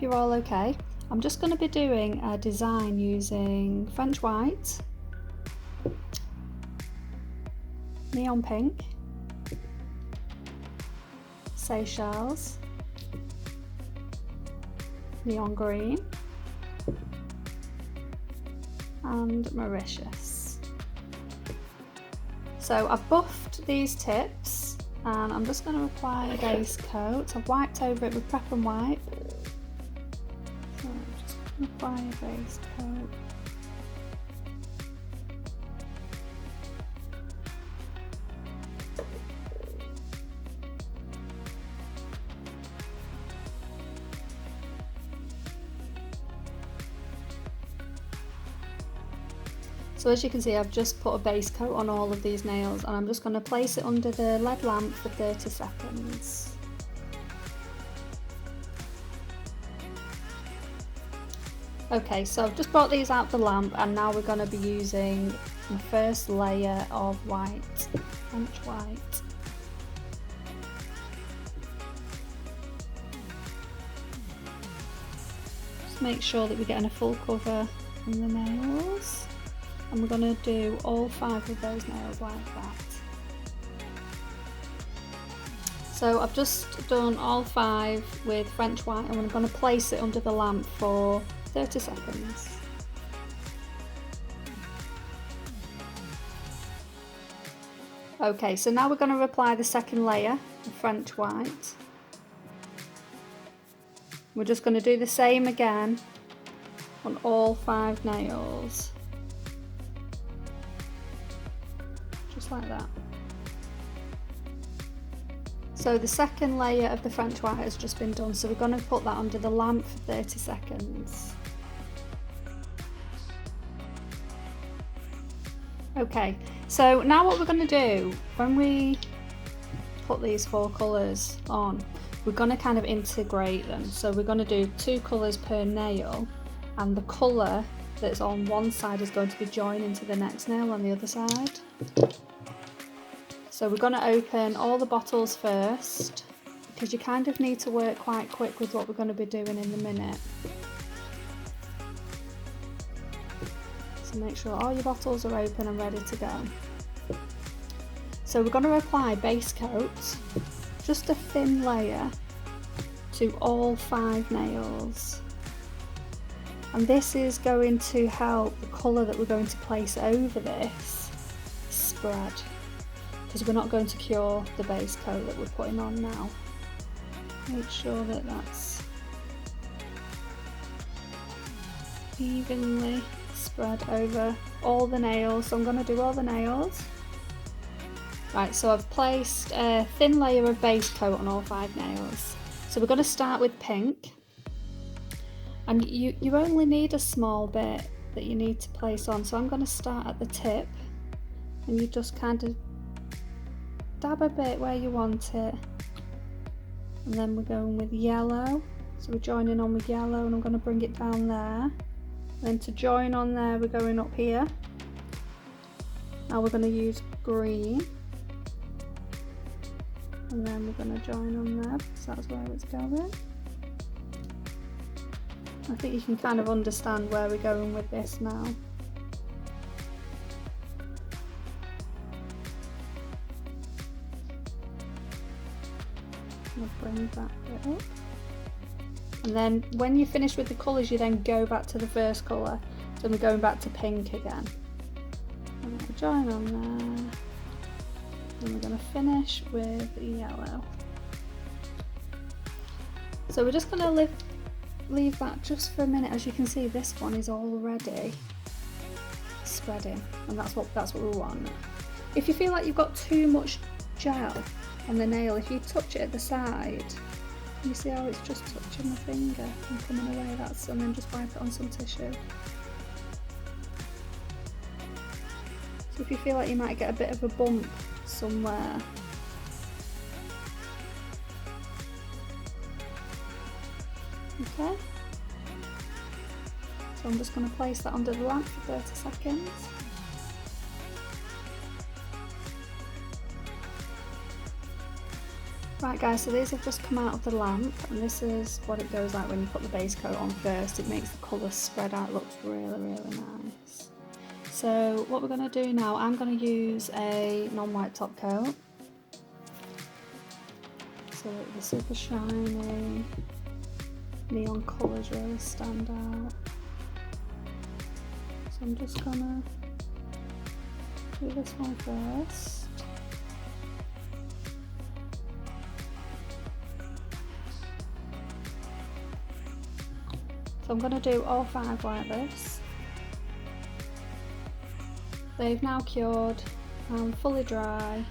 you're all okay. I'm just going to be doing a design using French white, neon pink, Seychelles, neon green, and Mauritius. So I've buffed these tips and I'm just going to apply a base coat. I've wiped over it with Prep and Wipe. So I'm just going to apply a base coat. So as you can see, I've just put a base coat on all of these nails and I'm just going to place it under the LED lamp for 30 seconds. Okay, so I've just brought these out the lamp and now we're going to be using the first layer of white, French white. Just make sure that we're getting a full cover on the nails. And we're going to do all 5 of those nails like that. So I've just done all 5 with French white and I'm going to place it under the lamp for 30 seconds. Okay, so now we're going to apply the second layer of French white. We're just going to do the same again on all 5 nails. Just like that. So the second layer of the French white has just been done, so we're going to put that under the lamp for 30 seconds. Okay, so now what we're going to do, when we put these 4 colours on, we're going to kind of integrate them. So we're going to do 2 colours per nail, and the colour that's on one side is going to be joining to the next nail on the other side. So we're going to open all the bottles first, because you kind of need to work quite quick with what we're going to be doing in a minute. So make sure all your bottles are open and ready to go. So we're going to apply base coat, just a thin layer, to all 5 nails. And this is going to help the colour that we're going to place over this spread, because we're not going to cure the base coat that we're putting on now. Make sure that that's evenly spread over all the nails. So I'm going to do all the nails. Right, so I've placed a thin layer of base coat on all 5 nails. So we're going to start with pink. And you only need a small bit that you need to place on. So I'm going to start at the tip and you just kind of dab a bit where you want it. And then we're going with yellow. So we're joining on with yellow and I'm going to bring it down there. Then to join on there, we're going up here. Now we're going to use green. And then we're going to join on there because that's where it's going. I think you can kind of understand where we're going with this now. I'll bring that bit up. And then when you finish with the colours, you then go back to the first colour. So we're going back to pink again. And we'll join on there. And we're going to finish with yellow. So we're just going to leave that just for a minute. As you can see, this one is already spreading, and that's what we want. If you feel like you've got too much gel on the nail, if you touch it at the side, you see how it's just touching the finger and coming away, and then just wipe it on some tissue. So if you feel like you might get a bit of a bump somewhere, okay, so I'm just going to place that under the lamp for 30 seconds. Right guys, so these have just come out of the lamp, and this is what it goes like when you put the base coat on first. It makes the colours spread out, it looks really, really nice. So what we're going to do now, I'm going to use a non-white top coat. So the super shiny neon colours really stand out. So I'm just going to do this one first. So I'm going to do all 5 like this. They've now cured, fully dry.